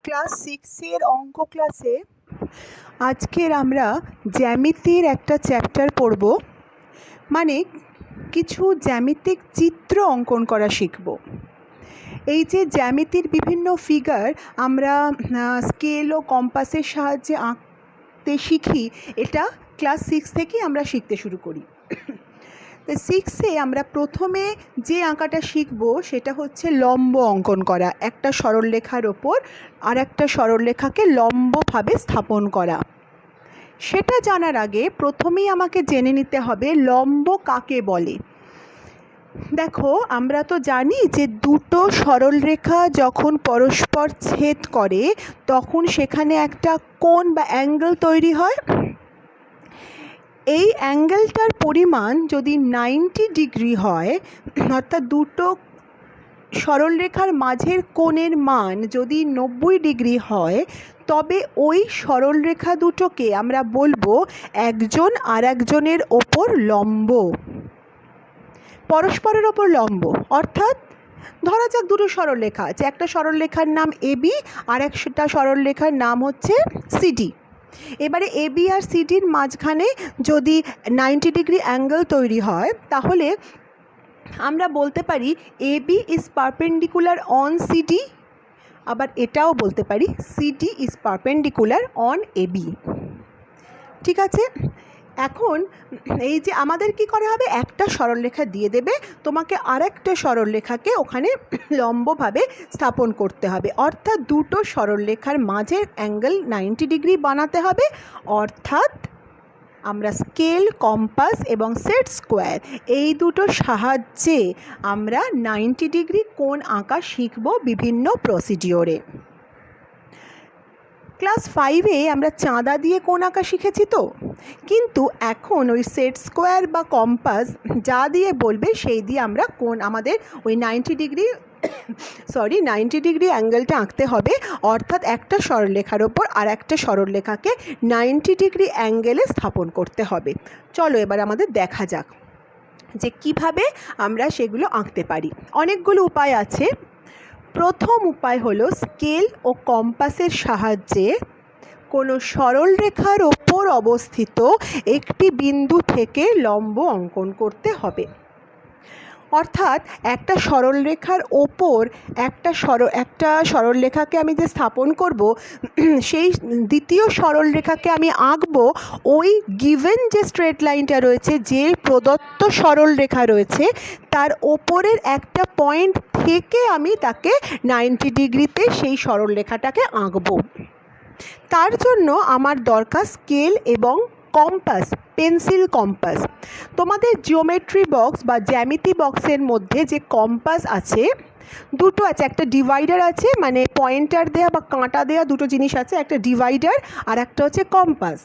Class সিক্সের অঙ্ক ক্লাসে আজকের আমরা জ্যামিতির একটা চ্যাপ্টার পড়ব, মানে কিছু জ্যামিতিক চিত্র অঙ্কন করা শিখব। এই যে জ্যামিতির বিভিন্ন ফিগার আমরা স্কেল ও কম্পাসের সাহায্যে আঁকতে শিখি, এটা ক্লাস সিক্স থেকেই আমরা শিখতে শুরু করি। তো সিক্সে আমরা প্রথমে যে আঁকাটা শিখব সেটা হচ্ছে লম্ব অঙ্কন করা, একটা সরলরেখার ওপর আর একটা সরলরেখাকে লম্বভাবে স্থাপন করা। সেটা জানার আগে প্রথমেই আমাকে জেনে নিতে হবে লম্ব কাকে বলে। দেখো, আমরা তো জানি যে দুটো সরলরেখা যখন পরস্পর ছেদ করে তখন সেখানে একটা কোণ বা অ্যাঙ্গেল তৈরি হয়। এই অ্যাঙ্গেলটার পরিমাণ যদি 90 ডিগ্রি হয়, অর্থাৎ দুটো সরলরেখার মাঝের কোণের মান যদি 90 ডিগ্রি হয়, তবে ওই সরলরেখা দুটোকে আমরা বলবো একজন আর একজনের ওপর লম্ব, পরস্পরের ওপর লম্ব। অর্থাৎ ধরা যাক দুটো সরলরেখা আছে, একটা সরলরেখার নাম এবি আর একটা সরলরেখার নাম হচ্ছে সিডি। এবারে এবি আর সিডির মাঝখানে যদি 90 ডিগ্রি অ্যাঙ্গেল তৈরি হয়, তাহলে আমরা বলতে পারি AB is perpendicular on CD, আবার এটাও বলতে পারি CD is perpendicular on AB. ঠিক আছে, এখন এই যে আমাদের কি করা হবে, একটা সরলরেখা দিয়ে দেবে, তোমাকে আরেকটা সরলরেখাকে ওখানে লম্বভাবে স্থাপন করতে হবে। অর্থাৎ দুটো সরলরেখার মাঝের অ্যাঙ্গেল 90 ডিগ্রি বানাতে হবে। অর্থাৎ আমরা স্কেল, কম্পাস এবং সেট স্কোয়ার এই দুটোর সাহায্যে আমরা 90 ডিগ্রি কোণ আঁকা শিখব বিভিন্ন প্রসিডিওরে। ক্লাস 5-এ আমরা চাঁদা দিয়ে কোণ আঁকা শিখেছি তো, কিন্তু এখন ওই সেট স্কোয়ার বা কম্পাস যা দিয়ে বলবে সেই দিয়ে আমরা কোণ আমাদের ওই 90 ডিগ্রি অ্যাঙ্গেলটা আঁকতে হবে। অর্থাৎ একটা সরলরেখার ওপর আর একটা সরলরেখাকে 90 ডিগ্রি অ্যাঙ্গেলে স্থাপন করতে হবে। চলো এবার আমাদের দেখা যাক যে কিভাবে আমরা সেগুলো আঁকতে পারি। অনেকগুলো উপায় আছে। প্রথম উপায় হলো স্কেল ও কম্পাসের সাহায্যে কোনো সরলরেখার ওপর অবস্থিত একটি বিন্দু থেকে লম্ব অঙ্কন করতে হবে। অর্থাৎ একটা সরলরেখার ওপর একটা সরলরেখাকে আমি যে স্থাপন করব, সেই দ্বিতীয় সরলরেখাকে আমি আঁকবো ওই গিভেন যে স্ট্রেট লাইনটা রয়েছে, যে প্রদত্ত সরলরেখা রয়েছে, তার ওপরের একটা পয়েন্ট থেকে আমি তাকে 90 ডিগ্রিতে সেই সরলরেখাটাকে আঁকবো। তার জন্য আমার দরকার স্কেল এবং কম্পাস, পেন্সিল কম্পাস। তোমাদের জিওমেট্রি বক্স বা জ্যামিতি বক্সের মধ্যে যে কম্পাস আছে, দুটো আছে, একটা ডিভাইডার আছে, মানে পয়েন্টার দেয়া বা কাঁটা দেয়া দুটো জিনিস আছে, একটা ডিভাইডার আর একটা হচ্ছে কম্পাস।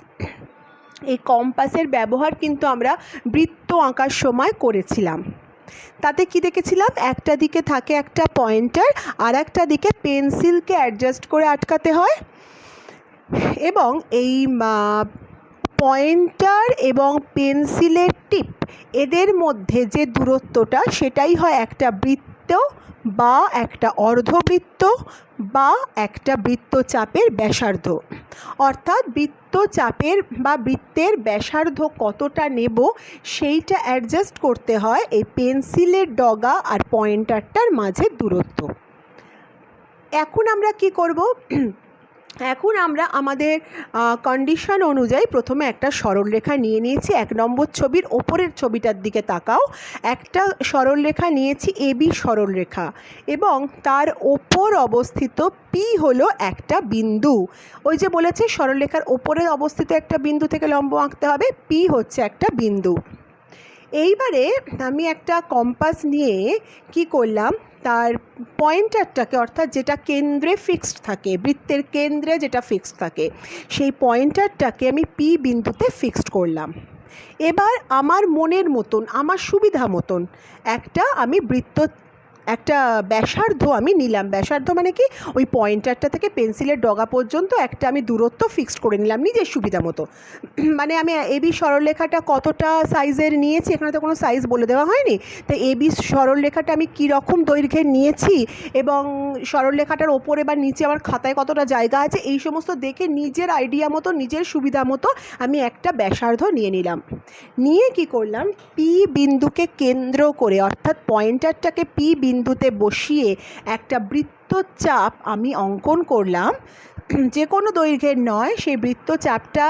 এই কম্পাসের ব্যবহার কিন্তু আমরা বৃত্ত আঁকার সময় করেছিলাম। তাতে কি দেখেছিলাম, একটা দিকে থাকে একটা পয়েন্টার আর একটা দিকে পেন্সিলকে অ্যাডজাস্ট করে আটকাতে হয়, এবং এই পয়েন্টার এবং পেন্সিলের টিপ এদের মধ্যে যে দূরত্বটা, সেটাই হয় একটা বৃত্ত বা একটা অর্ধবৃত্ত বা একটা বৃত্তচাপের ব্যাসার্ধ। অর্থাৎ বৃত্তচাপের বা বৃত্তের ব্যাসার্ধ কতটা নেব সেইটা অ্যাডজাস্ট করতে হয় এই পেন্সিলের ডগা আর পয়েন্টারটার মাঝের দূরত্ব। এখন আমরা কি করব, এখন আমরা আমাদের কন্ডিশন অনুযায়ী প্রথমে একটা সরলরেখা নিয়ে নিয়েছি। 1 নম্বর ছবির ওপরের ছবিটার দিকে তাকাও। একটা সরলরেখা নিয়েছি, এবি সরলরেখা, এবং তার ওপর অবস্থিত পি হলো একটা বিন্দু। ওই যে বলেছে সরলরেখার ওপরে অবস্থিত একটা বিন্দু থেকে লম্ব আঁকতে হবে, পি হচ্ছে একটা বিন্দু। এইবারে আমি একটা কম্পাস নিয়ে কি করলাম, তার পয়েন্টারটাকে, অর্থাৎ যেটা কেন্দ্রে ফিক্সড থাকে, বৃত্তের কেন্দ্রে যেটা ফিক্সড থাকে, সেই পয়েন্টারটাকে আমি পি বিন্দুতে ফিক্সড করলাম। এবার আমার মনের মতন, আমার সুবিধা মতন একটা আমি বৃত্ত একটা ব্যাসার্ধ আমি নিলাম। ব্যাসার্ধ মানে কি, ওই পয়েন্টারটা থেকে পেন্সিলের ডগা পর্যন্ত একটা আমি দূরত্ব ফিক্সড করে নিলাম নিজের সুবিধা মতো। মানে আমি এবি সরলরেখাটা কতটা সাইজের নিয়েছি, এখানে তো কোনো সাইজ বলে দেওয়া হয়নি। তো এবি সরলরেখাটা আমি কীরকম দৈর্ঘ্যের নিয়েছি এবং সরলরেখাটার ওপরে বা নিচে আমার খাতায় কতটা জায়গা আছে, এই সমস্ত দেখে নিজের আইডিয়া মতো নিজের সুবিধা মতো আমি একটা ব্যাসার্ধ নিয়ে নিলাম। নিয়ে কি করলাম, পি বিন্দুকে কেন্দ্র করে অর্থাৎ পয়েন্টারটাকে পি বিন্দুতে বসিয়ে একটা বৃত্তচাপ আমি অঙ্কন করলাম। যে কোনো দৈর্ঘ্যের নয়, সেই বৃত্তচাপটা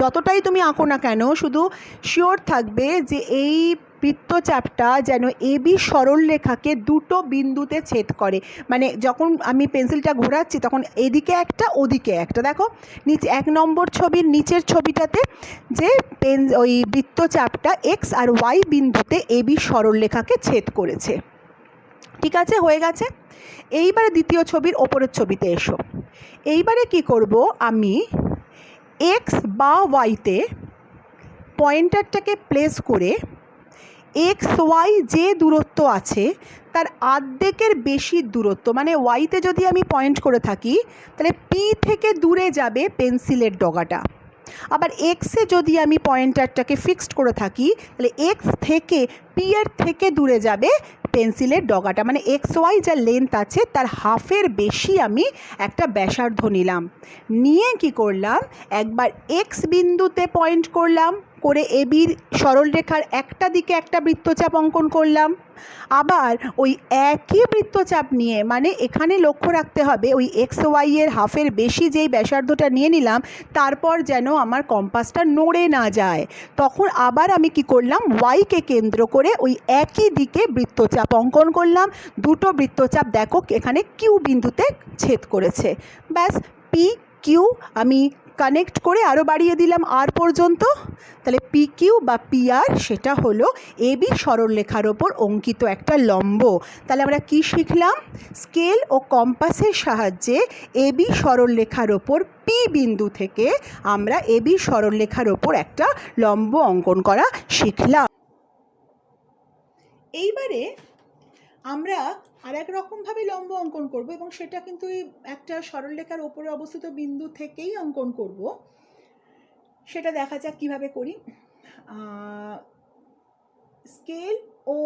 যতটাই তুমি আঁকো না কেন, শুধু শিওর থাকবে যে এই বৃত্তচাপটা যেন এবি সরলরেখাকে দুটো বিন্দুতে ছেদ করে। মানে যখন আমি পেন্সিলটা ঘোরাচ্ছি তখন এদিকে একটা ওদিকে একটা, দেখো নিচে 1 নম্বর ছবির নিচের ছবিটাতে যে ওই বৃত্তচাপটা এক্স আর ওয়াই বিন্দুতে এবি সরলরেখাকে ছেদ করেছে। ঠিক আছে, হয়ে গেছে। এইবারে দ্বিতীয় ছবির ওপরের ছবিতে এসো। এইবারে কি করব, আমি এক্স বা ওয়াইতে পয়েন্টারটাকে প্লেস করে এক্স ওয়াই যে দূরত্ব আছে তার আর্ধেকের বেশি দূরত্ব, মানে ওয়াইতে যদি আমি পয়েন্ট করে থাকি তাহলে পি থেকে দূরে যাবে পেন্সিলের ডগাটা। আবার এক্সে যদি আমি পয়েন্টারটাকে ফিক্সড করে থাকি তাহলে এক্স থেকে পি এর থেকে দূরে যাবে পেন্সিলের ডগাটা। মানে এক্স ওয়াই যা লেন্থ আছে তার হাফের বেশি আমি একটা ব্যাসার্ধ নিলাম। নিয়ে কি করলাম, একবার এক্স বিন্দুতে পয়েন্ট করলাম, করে এবির সরলরেখার একটা দিকে একটা বৃত্তচাপ অঙ্কন করলাম। আবার ওই একই বৃত্তচাপ নিয়ে, মানে এখানে লক্ষ্য রাখতে হবে ওই এক্স ওয়াইয়ের হাফের বেশি যেই ব্যাসার্ধটা নিয়ে নিলাম, তারপর যেন আমার কম্পাসটা নড়ে না যায়। তখন আবার আমি কি করলাম, ওয়াইকে কেন্দ্র করে ওই একই দিকে বৃত্তচাপ অঙ্কন করলাম। দুটো বৃত্তচাপ দেখো এখানে কিউ বিন্দুতে ছেদ করেছে। ব্যাস, পি কিউ আমি কানেক্ট করে আরও বাড়িয়ে দিলাম আর পর্যন্ত। তাহলে পি কিউ বা পি আর সেটা হলো এবি সরলরেখার ওপর অঙ্কিত একটা লম্ব। তাহলে আমরা কি শিখলাম, স্কেল ও কম্পাসের সাহায্যে এবি সরলরেখার ওপর পি বিন্দু থেকে আমরা এবি সরলরেখার ওপর একটা লম্ব অঙ্কন করা শিখলাম। এইবারে আমরা আর এক রকমভাবে লম্ব অঙ্কন করব এবং সেটা কিন্তু একটা সরলরেখার ওপরে অবস্থিত বিন্দু থেকেই অঙ্কন করব। সেটা দেখা যাক কিভাবে করি। স্কেল ও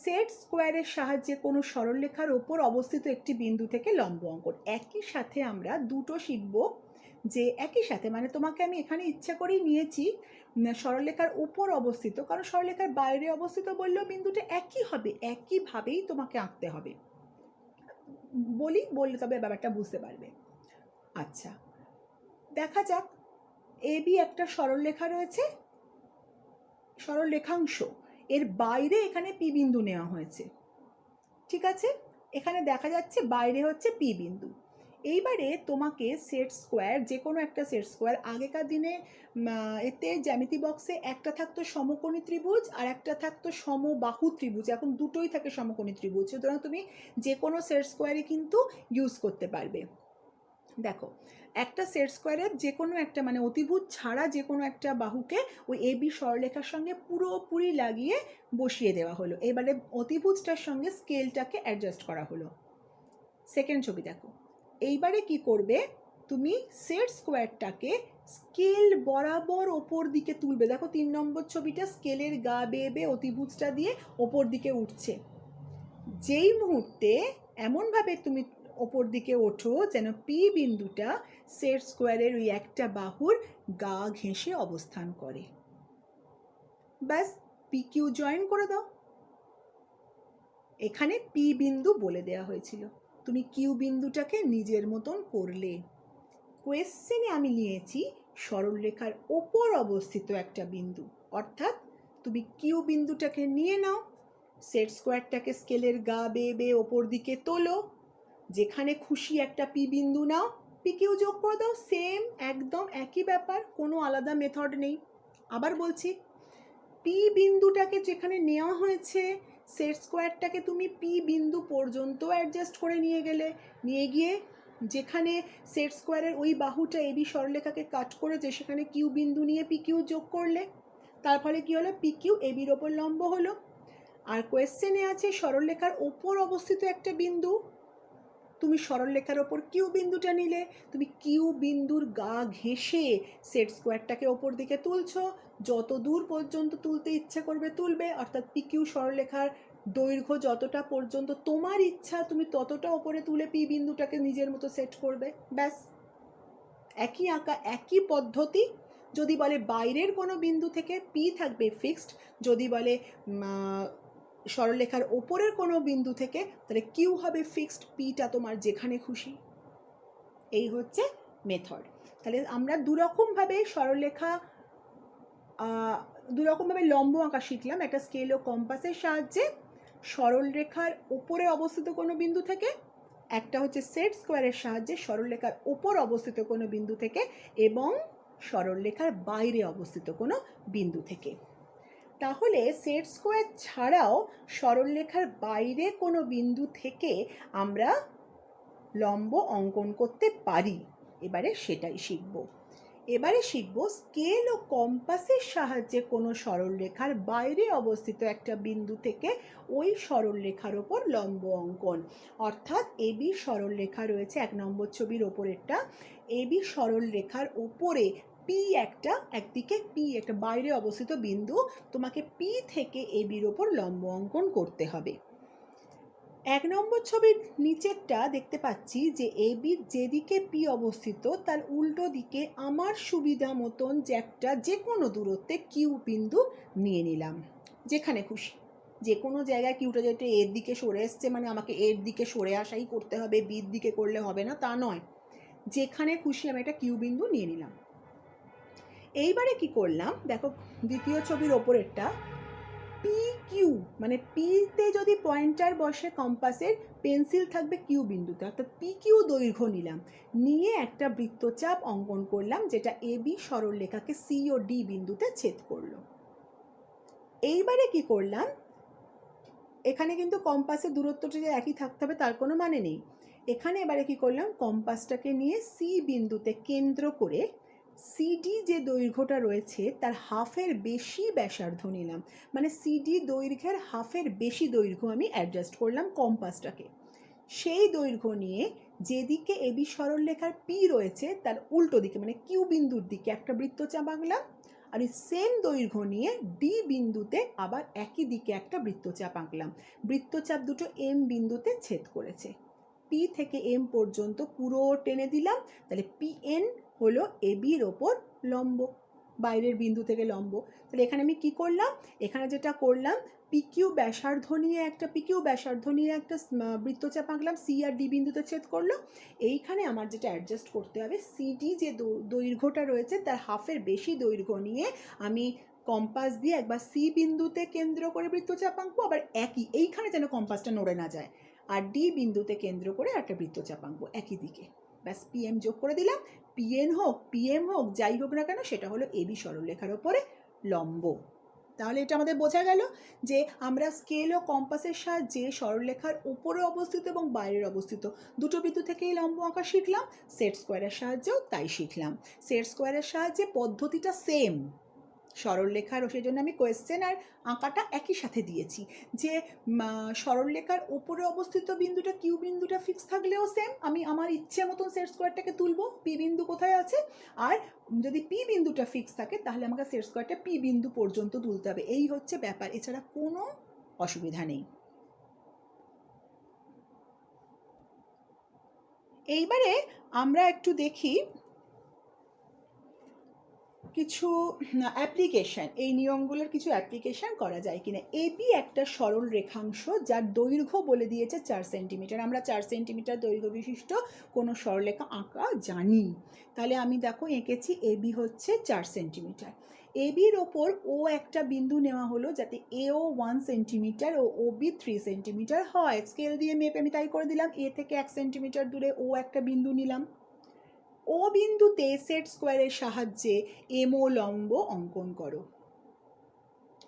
সেট স্কোয়ারের সাহায্যে কোনো সরলরেখার ওপর অবস্থিত একটি বিন্দু থেকে লম্ব অঙ্কন। একই সাথে আমরা দুটো শিখব, যে একই সাথে মানে তোমাকে আমি এখানে ইচ্ছা করেই নিয়েছি সরলরেখার উপর অবস্থিত, কারণ সরলরেখার বাইরে অবস্থিত বললেও বিন্দুটা একই হবে, একইভাবেই তোমাকে আঁকতে হবে। বললে তবে ব্যাপারটা বুঝতে পারবে। আচ্ছা, দেখা যাক, এবি একটা সরলরেখা রয়েছে, সরলরেখাংশ, এর বাইরে এখানে পি বিন্দু নেওয়া হয়েছে। ঠিক আছে, এখানে দেখা যাচ্ছে বাইরে হচ্ছে পি বিন্দু। এইবারে তোমাকে সেট স্কোয়ার, যে কোনো একটা সেট স্কোয়ার, আগেকার দিনে এতে জ্যামিতি বক্সে একটা থাকতো সমকোণী ত্রিভুজ আর একটা থাকতো সমবাহু ত্রিভুজ, এখন দুটোই থাকে সমকোণী ত্রিভুজ। সুতরাং তুমি যে কোনো সেট স্কোয়ারই কিন্তু ইউজ করতে পারবে। দেখো, একটা সেট স্কোয়ারের যে কোনো একটা মানে অতিভুজ ছাড়া যে কোনো একটা বাহুকে ওই এবি সরলরেখার সঙ্গে পুরোপুরি লাগিয়ে বসিয়ে দেওয়া হলো। এবারে অতিভুজটার সঙ্গে স্কেলটাকে অ্যাডজাস্ট করা হলো। সেকেন্ড ছবি দেখো, এইবারে কি করবে, তুমি সেট স্কোয়ারটাকে স্কেল বরাবর ওপর দিকে তুলবে। দেখো 3 নম্বর ছবিটা স্কেলের গা বেয়ে বেয়ে অতিভুজটা দিয়ে ওপর দিকে উঠছে। যেই মুহূর্তে এমনভাবে তুমি ওপর দিকে ওঠো যেন পি বিন্দুটা সেট স্কোয়ারের ওই একটা বাহুর গা ঘেঁষে অবস্থান করে, ব্যাস পি কিউ জয়েন করে দাও। এখানে পি বিন্দু বলে দেওয়া হয়েছিল, তুমি কিউ বিন্দুটাকে নিজের মতন করলে। কোয়েশ্চেনে আমি নিয়েছি সরলরেখার ওপর অবস্থিত একটা বিন্দু, অর্থাৎ তুমি কিউ বিন্দুটাকে নিয়ে নাও, সেট স্কোয়ারটাকে স্কেলের গা বেয়ে বেয়ে ওপর দিকে তোলো, যেখানে খুশি একটা পি বিন্দু নাও, পি কিউ যোগ করে দাও। সেম, একদম একই ব্যাপার, কোনো আলাদা মেথড নেই। আবার বলছি, পি বিন্দুটাকে যেখানে নেওয়া হয়েছে সেট স্কোয়ারটাকে তুমি পি বিন্দু পর্যন্ত অ্যাডজাস্ট করে নিয়ে গিয়ে যেখানে সেট স্কোয়ারের ওই বাহুটা এবি সরলরেখাকে কাট করেছে সেখানে কিউ বিন্দু নিয়ে পি কিউ যোগ করলে, তার ফলে কী হলো, পি কিউ এবির ওপর লম্ব হলো। আর কোয়েশ্চেনে আছে সরলরেখার ওপর অবস্থিত একটা বিন্দু। তুমি সরলরেখার ওপর কিউ বিন্দুটা নিলে, তুমি কিউ বিন্দুর গা ঘেঁষে সেট স্কোয়ারটাকে ওপর দিকে তুলছো, যত দূর পর্যন্ত তুলতে ইচ্ছা করবে তুলবে, অর্থাৎ পি কিউ সরলরেখার দৈর্ঘ্য যতটা পর্যন্ত তোমার ইচ্ছা তুমি ততটা ওপরে তুলে পি বিন্দুটাকে নিজের মতো সেট করবে, ব্যাস। একই আঁকা, একই পদ্ধতি। যদি বলে বাইরের কোনো বিন্দু থেকে পি থাকবে ফিক্সড, যদি বলে সরলরেখার ওপরের কোনো বিন্দু থেকে, তাহলে কিউ হবে ফিক্সড, পিটা তোমার যেখানে খুশি। এই হচ্ছে মেথড। তাহলে আমরা দুরকমভাবে সরলরেখা দুরকমভাবে লম্ব আঁকা শিখলাম, একটা স্কেল ও কম্পাসের সাহায্যে সরলরেখার ওপরে অবস্থিত কোনো বিন্দু থেকে, একটা হচ্ছে সেট স্কোয়ারের সাহায্যে সরলরেখার ওপর অবস্থিত কোনো বিন্দু থেকে, এবং সরলরেখার বাইরে অবস্থিত কোনো বিন্দু থেকে। তাহলে সেট স্কোয়ার ছাড়াও সরলরেখার বাইরে কোনো বিন্দু থেকে আমরা লম্ব অঙ্কন করতে পারি। এবারে সেটাই শিখব। এবারে শিখব স্কেল ও কম্পাসের সাহায্যে কোনো সরলরেখার বাইরে অবস্থিত একটা বিন্দু থেকে ওই সরলরেখার ওপর লম্ব অঙ্কন। অর্থাৎ এবি সরলরেখা রয়েছে 1 নম্বর ছবির ওপরেরটা। এবি সরলরেখার ওপরে পি একদিকে পি একটা বাইরে অবস্থিত বিন্দু, তোমাকে পি থেকে এবির ওপর লম্ব অঙ্কন করতে হবে। 1 নম্বর ছবির নিচেরটা দেখতে পাচ্ছি যে এবির যেদিকে পি অবস্থিত তার উল্টো দিকে আমার সুবিধা মতন যে কোনো দূরত্বে কিউ বিন্দু নিয়ে নিলাম, যেখানে খুশি। যে কোনো জায়গায় কিউটা যেটা এর দিকে সরে এসছে মানে আমাকে এর দিকে সরে আসাই করতে হবে, বির দিকে করলে হবে না তা নয়, যেখানে খুশি আমি একটা কিউ বিন্দু নিয়ে নিলাম। এইবারে কি করলাম দেখো, দ্বিতীয় ছবির ওপরেরটা, পি কিউ মানে পিতে যদি পয়েন্টার বসে কম্পাসের, পেন্সিল থাকবে কিউ বিন্দুতে, অর্থাৎ পি কিউ দৈর্ঘ্য নিলাম, নিয়ে একটা বৃত্তচাপ অঙ্কন করলাম যেটা এবি সরলরেখাকে সি ও ডি বিন্দুতে ছেদ করলো। এইবারে কি করলাম, এখানে কিন্তু কম্পাসের দূরত্বটা যে একই থাকতে হবে তার কোনো মানে নেই। এখানে এবারে কি করলাম, কম্পাসটাকে নিয়ে সি বিন্দুতে কেন্দ্র করে সিডি যে দৈর্ঘ্যটা রয়েছে তার হাফের বেশি ব্যাসার্ধ নিলাম, মানে সিডি দৈর্ঘ্যের হাফের বেশি দৈর্ঘ্য আমি অ্যাডজাস্ট করলাম কম্পাসটাকে। সেই দৈর্ঘ্য নিয়ে যেদিকে এবি সরলরেখার পি রয়েছে তার উল্টো দিকে মানে কিউ বিন্দুর দিকে একটা বৃত্তচাপ আঁকলাম, আর এই সেম দৈর্ঘ্য নিয়ে ডি বিন্দুতে আবার একই দিকে একটা বৃত্তচাপ আঁকলাম। বৃত্তচাপ দুটো এম বিন্দুতে ছেদ করেছে। পি থেকে এম পর্যন্ত পুরো টেনে দিলাম, তাহলে পি এন হলো এবির ওপর লম্ব, বাইরের বিন্দু থেকে লম্ব। তাহলে এখানে আমি কি করলাম, এখানে যেটা করলাম পিকিউ ব্যাসার্ধ নিয়ে একটা বৃত্তচাপ আঁকলাম, সি আর ডি বিন্দুতে ছেদ করলো। এইখানে আমার যেটা অ্যাডজাস্ট করতে হবে, সিডি যে দৈর্ঘ্যটা রয়েছে তার হাফের বেশি দৈর্ঘ্য নিয়ে আমি কম্পাস দিয়ে একবার সি বিন্দুতে কেন্দ্র করে বৃত্তচাপ আঁকবো, আবার এইখানে যেন কম্পাসটা নড়ে না যায়, আর ডি বিন্দুতে কেন্দ্র করে একটা বৃত্তচাপ আঁকবো একই দিকে। ব্যাস পিএম যোগ করে দিলাম, পিএন হোক পিএম হোক যাই হোক না কেন সেটা হলো এবি সরলরেখার ওপরে লম্ব। তাহলে এটা আমাদের বোঝা গেল যে আমরা স্কেল ও কম্পাসের সাহায্যে সরলরেখার উপরে অবস্থিত এবং বাইরের অবস্থিত দুটো বিন্দু থেকেই লম্ব আঁকা শিখলাম, সেট স্কোয়ারের সাহায্যেও তাই শিখলাম। সেট স্কোয়ারের সাহায্যে পদ্ধতিটা সেম, সরলরেখার, সেই জন্য আমি কোয়েশ্চেন আর আঁকাটা একই সাথে দিয়েছি যে সরলরেখার উপরে অবস্থিত বিন্দুটা কিউ বিন্দুটা ফিক্স থাকলেও সেম, আমি আমার ইচ্ছে মতন সেট স্কোয়ারটাকে তুলবো, পি বিন্দু কোথায় আছে, আর যদি পি বিন্দুটা ফিক্স থাকে তাহলে আমাকে সেট স্কোয়ারটা পি বিন্দু পর্যন্ত তুলতে হবে। এই হচ্ছে ব্যাপার, এছাড়া কোনো অসুবিধা নেই। এইবারে আমরা একটু দেখি কিছু অ্যাপ্লিকেশান, এই নিয়মগুলোর কিছু অ্যাপ্লিকেশান করা যায় কিনা। এবি একটা সরল রেখাংশ যার দৈর্ঘ্য বলে দিয়েছে 4 সেন্টিমিটার। আমরা 4 সেন্টিমিটার দৈর্ঘ্য বিশিষ্ট কোনো সরলরেখা আঁকা জানি, তাহলে আমি দেখো এঁকেছি এবি হচ্ছে 4 সেন্টিমিটার। এবির ওপর ও একটা বিন্দু নেওয়া হলো যাতে এও 1 সেন্টিমিটার ও ওবি 3 সেন্টিমিটার হয়। স্কেল দিয়ে মেপে আমি তাই করে দিলাম, এ থেকে 1 সেন্টিমিটার দূরে ও একটা বিন্দু নিলাম। ও বিন্দুতে সেট স্কোয়ারের সাহায্যে এমও লম্ব অঙ্কন করো।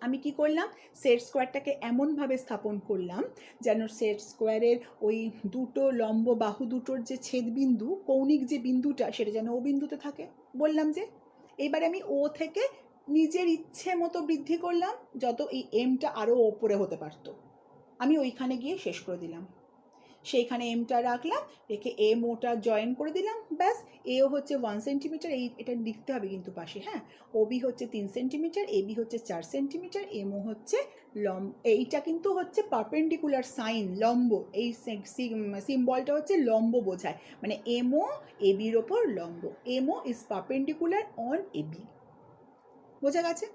আমি কি করলাম, সেট স্কোয়ারটাকে এমনভাবে স্থাপন করলাম যেন সেট স্কোয়ারের ওই দুটো লম্ব বাহু দুটোর যে ছেদবিন্দু কৌণিক যে বিন্দুটা সেটা যেন ও বিন্দুতে থাকে, বললাম যে। এবার আমি ও থেকে নিজের ইচ্ছে মতো বৃদ্ধি করলাম, যত এই এমটা আরও ওপরে হতে পারতো আমি ওইখানে গিয়ে শেষ করে দিলাম। সেইখানে এমটা রাখলাম, রেখে এম ওটা জয়েন করে দিলাম, ব্যাস। এও হচ্ছে 1 সেন্টিমিটার, এটা লিখতে হবে কিন্তু পাশে, হ্যাঁ। ওবি হচ্ছে 3 সেন্টিমিটার, এবি হচ্ছে 4 সেন্টিমিটার, এমও হচ্ছে এইটা কিন্তু হচ্ছে পারপেন্ডিকুলার সাইন, লম্ব। এই সিম্বলটা হচ্ছে লম্ব বোঝায়, মানে এমও এবির ওপর লম্ব। এমও ইজ পারপেন্ডিকুলার অন এবি। বোঝা গেছে?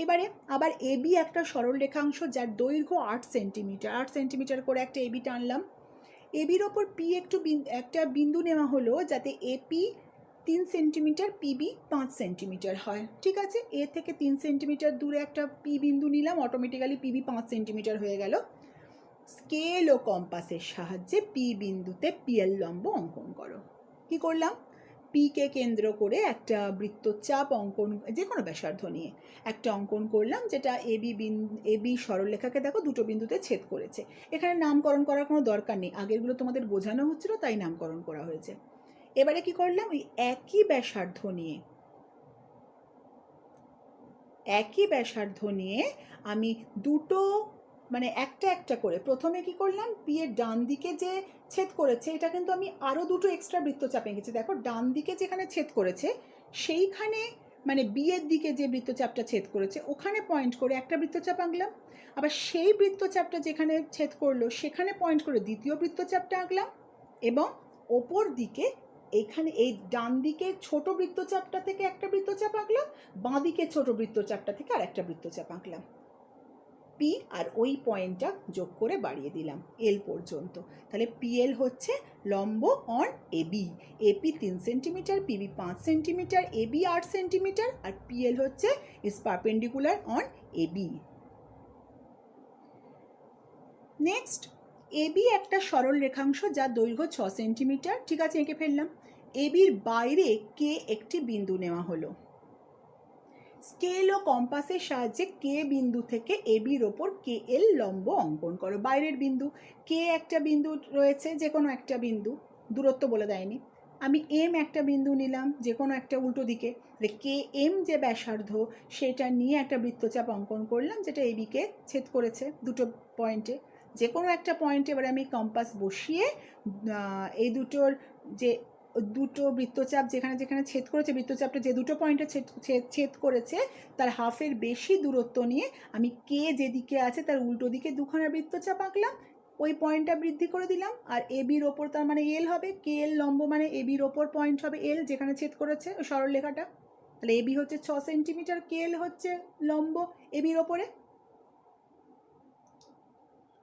এবারে আবার এবি একটা সরল রেখাংশ যার দৈর্ঘ্য 8 সেন্টিমিটার। 8 সেন্টিমিটার করে একটা এবি টানলাম। এবির ওপর পি একটা বিন্দু নেওয়া হলো যাতে এপি 3 সেন্টিমিটার, পিবি 5 সেন্টিমিটার হয়। ঠিক আছে, এ থেকে 3 সেন্টিমিটার দূরে একটা পি বিন্দু নিলাম, অটোমেটিক্যালি পিবি 5 সেন্টিমিটার হয়ে গেল। স্কেল ও কম্পাসের সাহায্যে পি বিন্দুতে পিএল লম্ব অঙ্কন করো। কি করলাম? পিকে কেন্দ্র করে একটা বৃত্তচাপ অঙ্কন, যে কোনো ব্যাসার্ধ নিয়ে একটা অঙ্কন করলাম, যেটা এবি সরলরেখাকে দেখো দুটো বিন্দুতে ছেদ করেছে। এখানে নামকরণ করার কোনো দরকার নেই, আগেরগুলো তোমাদের বোঝানো হচ্ছিল তাই নামকরণ করা হয়েছে। এবারে কি করলাম? ওই একই ব্যাসার্ধ নিয়ে আমি দুটো, মানে একটা একটা করে, প্রথমে কি করলাম, পি এর ডান দিকে যে ছেদ করেছে এটা কিন্তু আমি আরও দুটো এক্সট্রা বৃত্তচাপ এঁকেছি। দেখো ডান দিকে যেখানে ছেদ করেছে সেইখানে, মানে বি এর দিকে যে বৃত্তচাপটা ছেদ করেছে ওখানে পয়েন্ট করে একটা বৃত্তচাপ আঁকলাম। আবার সেই বৃত্তচাপটা যেখানে ছেদ করলো সেখানে পয়েন্ট করে দ্বিতীয় বৃত্তচাপটা আঁকলাম। এবং ওপর দিকে এইখানে এই ডান দিকে ছোট বৃত্তচাপটা থেকে একটা বৃত্তচাপ আঁকলাম, বাঁ দিকে ছোট বৃত্তচাপটা থেকে আর একটা বৃত্তচাপ আঁকলাম। পি আর ওই পয়েন্টটা যোগ করে বাড়িয়ে দিলাম এল পর্যন্ত। তাহলে পিএল হচ্ছে লম্ব on AB. AP 3 centimetre, PB 5 centimetre, AB 8 centimetre, আর পিএল হচ্ছে is perpendicular on AB. Next, AB একটা সরল রেখাংশ যার দৈর্ঘ্য 6 সেন্টিমিটার। ঠিক আছে, এঁকে ফেললাম। এবির বাইরে কে একটি বিন্দু নেওয়া হলো। স্কেল ও কম্পাসের সাহায্যে কে বিন্দু থেকে এবির ওপর কে এল লম্ব অঙ্কন করো। বাইরের বিন্দু কে একটা বিন্দু রয়েছে, যে কোনো একটা বিন্দু, দূরত্ব বলে দেয়নি। আমি এম একটা বিন্দু নিলাম, যে কোনো একটা উল্টো দিকে, কে এম যে ব্যাসার্ধ সেটা নিয়ে একটা বৃত্তচাপ অঙ্কন করলাম যেটা এবিকে ছেদ করেছে দুটো পয়েন্টে। যে কোনো একটা পয়েন্টে এবার আমি কম্পাস বসিয়ে এই দুটোর যে দুটো বৃত্তচাপ যেখানে যেখানে ছেদ করেছে, বৃত্তচাপটা যে দুটো পয়েন্টে ছেদ করেছে তার হাফের বেশি দূরত্ব নিয়ে আমি কে যেদিকে আছে তার উল্টো দিকে দুখানা বৃত্তচাপ আঁকলাম, ওই পয়েন্টটা বৃদ্ধি করে দিলাম। আর এবির ওপর তার মানে এল হবে, কে এল লম্ব মানে এবির ওপর পয়েন্ট হবে এল যেখানে ছেদ করেছে ওই সরল রেখাটা। তাহলে এবি হচ্ছে 6 সেন্টিমিটার, কে এল হচ্ছে লম্ব এবির ওপরে।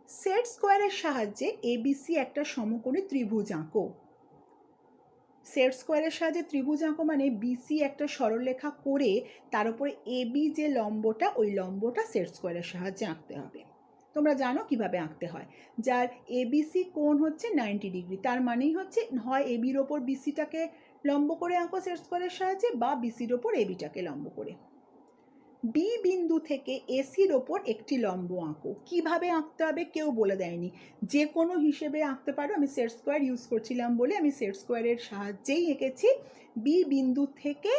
সেট স্কোয়ারের সাহায্যে এবিসি একটা সমকোণী ত্রিভুজ আঁকো। সেট স্কোয়ারের সাহায্যে ত্রিভুজ আঁকো মানে বিসি একটা সরলরেখা করে তার উপরে এবি যে লম্বটা, ওই লম্বটা সেট স্কোয়ারের সাহায্যে আঁকতে হবে। তোমরা জানো কিভাবে আঁকতে হয়। যার এবিসি কোণ হচ্ছে 90 ডিগ্রি, তার মানেই হচ্ছে হয় এবির ওপর বিসিটাকে লম্ব করে আঁকো সেট স্কোয়ারের সাহায্যে, বা বিসির ওপর এবিটাকে লম্ব করে। বি বিন্দু থেকে এসির ওপর একটি লম্ব আঁকো। কিভাবে আঁকতে হবে কেউ বলে দেয়নি, যে কোনো হিসেবে আঁকতে পারো। আমি সেট স্কোয়ার ইউজ করছিলাম বলে আমি সেট স্কোয়ারের সাহায্যেই এঁকেছি। বি বিন্দু থেকে,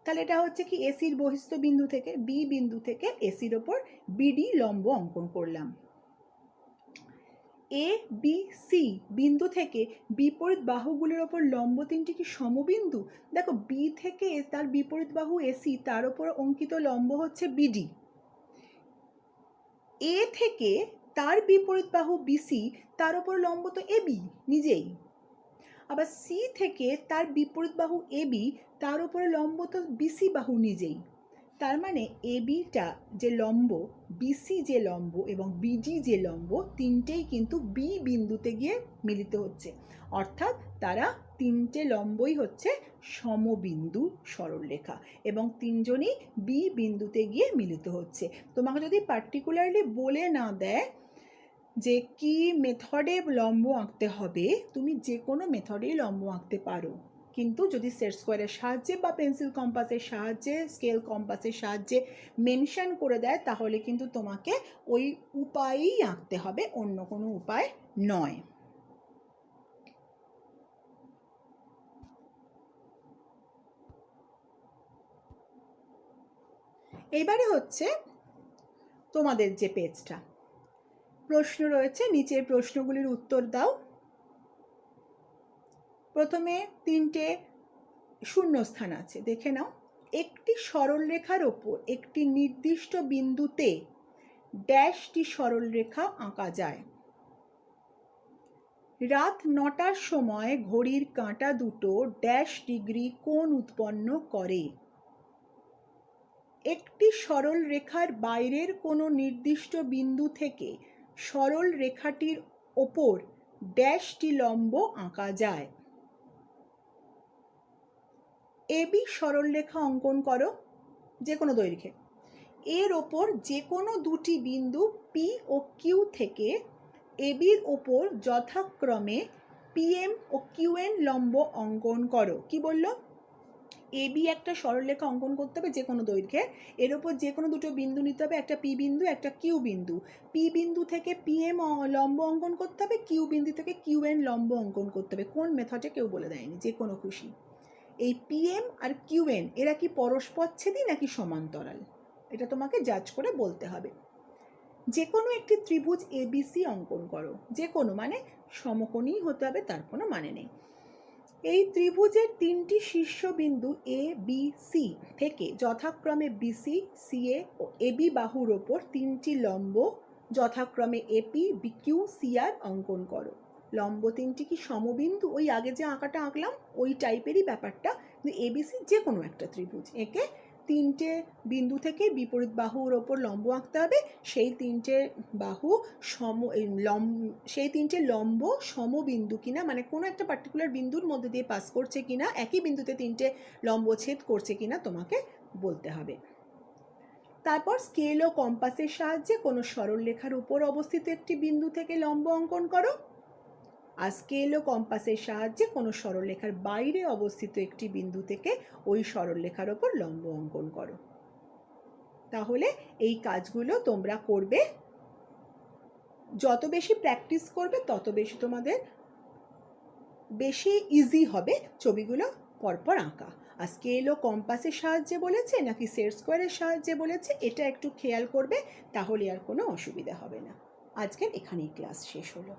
তাহলে এটা হচ্ছে কি এসির বহিস্থ বিন্দু থেকে, বি বিন্দু থেকে এসির ওপর বিডি লম্ব অঙ্কন করলাম। এ বি সি বিন্দু থেকে বিপরীত বাহুগুলোর ওপর লম্ব তিনটি কি সমবিন্দু? দেখো বি থেকে তার বিপরীত বাহু এসি, তার ওপর অঙ্কিত লম্ব হচ্ছে বিডি। এ থেকে তার বিপরীত বাহু বিসি, তার ওপর লম্ব তো এবি নিজেই। আবার সি থেকে তার বিপরীত বাহু এবি, তার উপরে লম্ব তো বিসি বাহু নিজেই। তার মানে এবিটা যে লম্ব, বিসি যে লম্ব এবং বিডি যে লম্ব, তিনটেই কিন্তু বি বিন্দুতে গিয়ে মিলিত হচ্ছে। অর্থাৎ তারা তিনটে লম্বই হচ্ছে সমবিন্দু সরলরেখা এবং তিনজনই বি বিন্দুতে গিয়ে মিলিত হচ্ছে। তোমাকে যদি পার্টিকুলারলি বলে না দেয় যে কি মেথডে লম্ব আঁকতে হবে, তুমি যে কোনো মেথডেই লম্ব আঁকতে পারো, কিন্তু যদি সেট স্কোয়ারের সাহায্যে বা পেন্সিল কম্পাসের সাহায্যে, স্কেল কম্পাসের সাহায্যে মেনশন করে দেয়, তাহলে কিন্তু তোমাকে ওই উপায়েই আঁকতে হবে, অন্য কোনো উপায় নয়। এবারে হচ্ছে তোমাদের যে পেজটা, প্রশ্ন রয়েছে, নিচের প্রশ্নগুলির উত্তর দাও। প্রথমে 3টে শূন্যস্থান আছে, দেখে নাও। একটি সরলরেখার ওপর একটি নির্দিষ্ট বিন্দুতে ড্যাশটি সরলরেখা আঁকা যায়। রাত 9টার সময় ঘড়ির কাঁটা দুটো ড্যাশ ডিগ্রি কোণ উৎপন্ন করে। একটি সরল রেখার বাইরের কোনো নির্দিষ্ট বিন্দু থেকে সরল রেখাটির ওপর ড্যাশটি লম্ব আঁকা যায়। এবি সরলরেখা অঙ্কন করো যে কোনো দৈর্ঘ্যে। এর ওপর যে কোনো দুটি বিন্দু পি ও কিউ থেকে এবির ওপর যথাক্রমে পিএম ও কিউএন লম্ব অঙ্কন করো। কি বললো? এবি একটা সরলরেখা অঙ্কন করতে হবে যে কোনো দৈর্ঘ্যে। এর ওপর যে কোনো দুটো বিন্দু নিতে হবে, একটা পি বিন্দু একটা কিউ বিন্দু। পি বিন্দু থেকে পিএম লম্ব অঙ্কন করতে হবে, কিউ বিন্দু থেকে কিউএন লম্ব অঙ্কন করতে হবে। কোন মেথডে কেউ বলে দেয়নি, যে কোনো খুশি। এই পিএম আর কিউএন এরা কি পরস্পরচ্ছেদী নাকি সমান্তরাল, এটা তোমাকে জাজ করে বলতে হবে। যে কোনো একটি ত্রিভুজ এবিসি অঙ্কন করো। যে কোনো মানে সমকোণী হতে হবে, তার কোনো মানে নেই। এই ত্রিভুজের 3টি শীর্ষবিন্দু এ বি সি থেকে যথাক্রমে বিসি সিএ ও এবি বাহুর ওপর 3টি লম্ব যথাক্রমে এপি বিকিউ সিআর অঙ্কন করো। লম্ব 3টি কি সমবিন্দু? ওই আগে যে আঁকাটা আঁকলাম ওই টাইপেরই ব্যাপারটা, কিন্তু এবিসি যে কোনো একটা ত্রিভুজ, একে 3টে বিন্দু থেকে বিপরীত বাহুর ওপর লম্ব আঁকতে হবে। সেই 3টে বাহু সেই 3টে লম্ব সমবিন্দু কিনা, মানে কোনো একটা পার্টিকুলার বিন্দুর মধ্যে দিয়ে পাস করছে কিনা, একই বিন্দুতে 3টে লম্ব ছেদ করছে কিনা তোমাকে বলতে হবে। তারপর স্কেল ও কম্পাসের সাহায্যে কোনো সরলরেখার উপর অবস্থিত একটি বিন্দু থেকে লম্ব অঙ্কন করো। আর স্কেল ও কম্পাসের সাহায্যে কোনো সরলরেখার বাইরে অবস্থিত একটি বিন্দু থেকে ওই সরলরেখার ওপর লম্ব অঙ্কন করো। তাহলে এই কাজগুলো তোমরা করবে। যত বেশি প্র্যাকটিস করবে তত বেশি তোমাদের বেশি ইজি হবে ছবিগুলো পরপর আঁকা। আর স্কেল ও কম্পাসের সাহায্যে বলেছে নাকি সেট স্কোয়ারের সাহায্যে বলেছে, এটা একটু খেয়াল করবে, তাহলে আর কোনো অসুবিধা হবে না। আজকের এখানেই ক্লাস শেষ হলো।